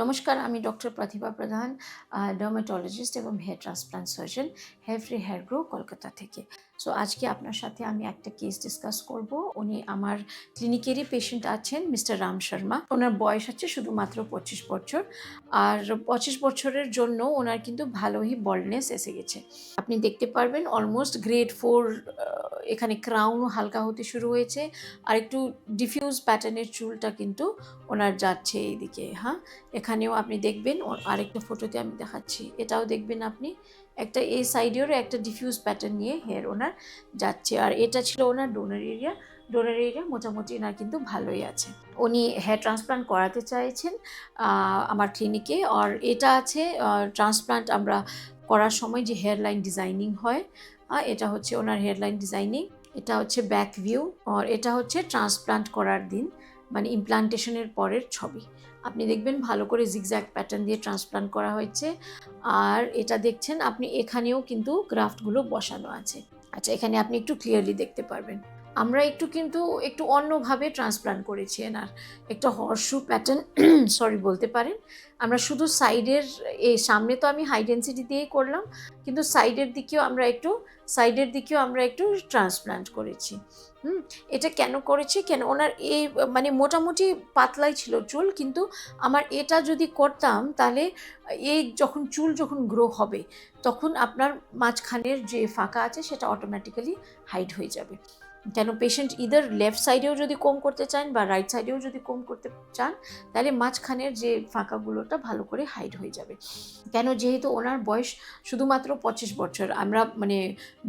নমস্কার, আমি ডক্টর প্রতিভা প্রধান, ডার্মাটোলজিস্ট এবং hair transplant surgeon, hair free hair grow, Kolkata থেকে। সো আজকে আপনার সাথে আমি একটা কেস ডিসকাস করব। উনি আমার ক্লিনিকেরই পেশেন্ট আছেন, মিস্টার রাম শর্মা। ওনার বয়স হচ্ছে শুধুমাত্র 25 বছর, আর 25 বছরের জন্য ওনার কিন্তু ভালোই বল্ডনেস এসে গেছে। আপনি দেখতে পারবেন অলমোস্ট গ্রেড 4, এখানে ক্রাউনও হালকা হতে শুরু হয়েছে, আর একটু ডিফিউজ প্যাটার্নের চুলটা কিন্তু ওনার যাচ্ছে এইদিকে। হ্যাঁ, এখানেও আপনি দেখবেন, আরেকটা ফটোতে আমি দেখাচ্ছি, এটাও দেখবেন আপনি, একটা এই সাইডেরও একটা ডিফিউজ প্যাটার্ন নিয়ে হেয়ার ওনার যাচ্ছে। আর এটা ছিল ওনার ডোনার এরিয়া। ডোনার এরিয়া মোটামুটি ওনার কিন্তু ভালোই আছে। উনি হেয়ার ট্রান্সপ্লান্ট করাতে চাইছেন আমার ক্লিনিকে। আর এটা আছে ট্রান্সপ্লান্ট আমরা করার সময় যে হেয়ার লাইন ডিজাইনিং হয়, এটা হচ্ছে ওনার হেয়ার লাইন ডিজাইনিং। এটা হচ্ছে ব্যাক ভিউ, আর এটা হচ্ছে ট্রান্সপ্লান্ট করার দিন, মানে ইমপ্লান্টেশনের পরের ছবি। আপনি দেখবেন ভালো করে জিগজ্যাগ প্যাটার্ন দিয়ে ট্রান্সপ্লান্ট করা হয়েছে। আর এটা দেখছেন আপনি, এখানেও কিন্তু গ্রাফটগুলো বসানো আছে। আচ্ছা, এখানে আপনি একটু ক্লিয়ারলি দেখতে পারবেন। আমরা একটু অন্যভাবে ট্রান্সপ্লান্ট করেছি এনার, একটা হর্সশু প্যাটার্ন সরি বলতে পারেন। আমরা শুধু সাইডের, এই সামনে তো আমি হাই ডেন্সিটি দিয়েই করলাম, কিন্তু সাইডের দিকেও আমরা একটু ট্রান্সপ্লান্ট করেছি। এটা কেন করেছি, কেন ওনার এই মানে মোটামুটি পাতলাই ছিল চুল, কিন্তু আমার এটা যদি করতাম তাহলে এই যখন গ্রো হবে তখন আপনার মাঝখানের যে ফাঁকা আছে সেটা অটোমেটিক্যালি হাইড হয়ে যাবে। কেন পেশেন্ট ইদার লেফট সাইডেও যদি কম করতে চান বা রাইট সাইডেও যদি কম করতে চান, তাহলে মাঝখানের যে ফাঁকাগুলোটা ভালো করে হাইড হয়ে যাবে। কেন, যেহেতু ওনার বয়স শুধুমাত্র 25 বছর, আমরা মানে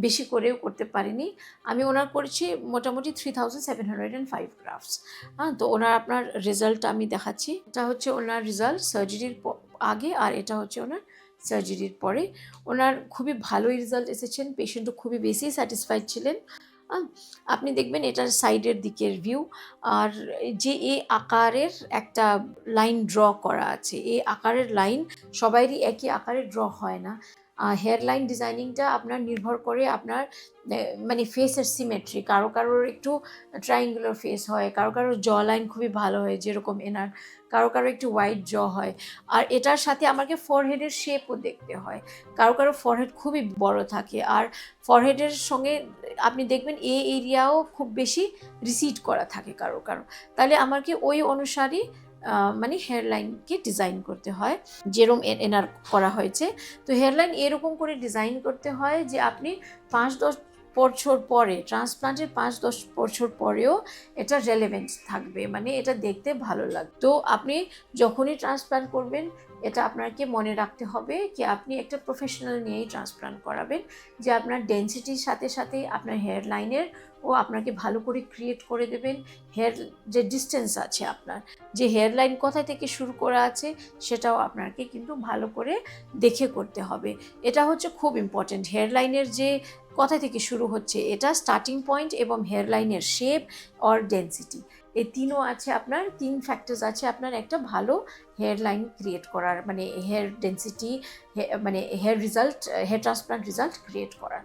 বেশি করেও করতে পারিনি। আমি ওনার করেছি মোটামুটি 3705 গ্রাফটস। তো ওনার আপনার রেজাল্ট আমি দেখাচ্ছি। এটা হচ্ছে ওনার রেজাল্ট সার্জারির আগে, আর এটা হচ্ছে ওনার সার্জারির পরে। ওনার খুবই ভালোই রেজাল্ট এসেছেন, পেশেন্টও খুবই বেশি স্যাটিসফাইড ছিলেন। আপনি দেখবেন এটার সাইডের দিকের ভিউ, আর যে এই আকারের একটা লাইন ড্র করা আছে, এই আকারের লাইন সবাইরই একই আকারে ড্র হয় না। হেয়ার লাইন ডিজাইনিংটা আপনার নির্ভর করে আপনার মানে ফেসের সিমেট্রি। কারোর একটু ট্রায়াঙ্গুলার ফেস হয়, কারো জ লাইন খুবই ভালো হয় যেরকম এনার, কারো একটু ওয়াইড জ হয়। আর এটার সাথে আমাকে ফরহেডের শেপও দেখতে হয়। কারো ফরহেড খুবই বড় থাকে, আর ফরহেডের সঙ্গে আপনি দেখবেন এই এরিয়াও খুব বেশি রিসিড করা থাকে কারো। তাহলে আমাকে ওই অনুসারী মানে হেয়ার লাইনকে ডিজাইন করতে হয়, যেরকম এনার করা হয়েছে। তো হেয়ার লাইন এরকম করে ডিজাইন করতে হয় যে আপনি 5-10 বছর পরে, ট্রান্সপ্লান্টের 5-10 বছর পরেও এটা রেলেভেন্ট থাকবে, মানে এটা দেখতে ভালো লাগবে। তো আপনি যখনই ট্রান্সপ্লান্ট করবেন, এটা আপনাকে মনে রাখতে হবে কি আপনি একটা প্রফেশনাল নিয়েই ট্রান্সপ্লান্ট করাবেন, যে আপনার ডেন্সিটির সাথে সাথে আপনার হেয়ার লাইনের ও আপনাকে ভালো করে ক্রিয়েট করে দেবেন। হেয়ার যে ডিস্টেন্স আছে, আপনার যে হেয়ার লাইন কোথা থেকে শুরু করা আছে সেটাও আপনাকে কিন্তু ভালো করে দেখে করতে হবে। এটা হচ্ছে খুব ইম্পর্টেন্ট, হেয়ার লাইনের যে কোথা থেকে শুরু হচ্ছে, এটা স্টার্টিং পয়েন্ট, এবং হেয়ার লাইনের শেপ অর ডেন্সিটি, এই তিনও আছে আপনার, 3 ফ্যাক্টরস আছে আপনার একটা ভালো হেয়ার লাইন ক্রিয়েট করার, মানে হেয়ার ডেন্সিটি, মানে হেয়ার ট্রান্সপ্লান্ট রেজাল্ট ক্রিয়েট করার।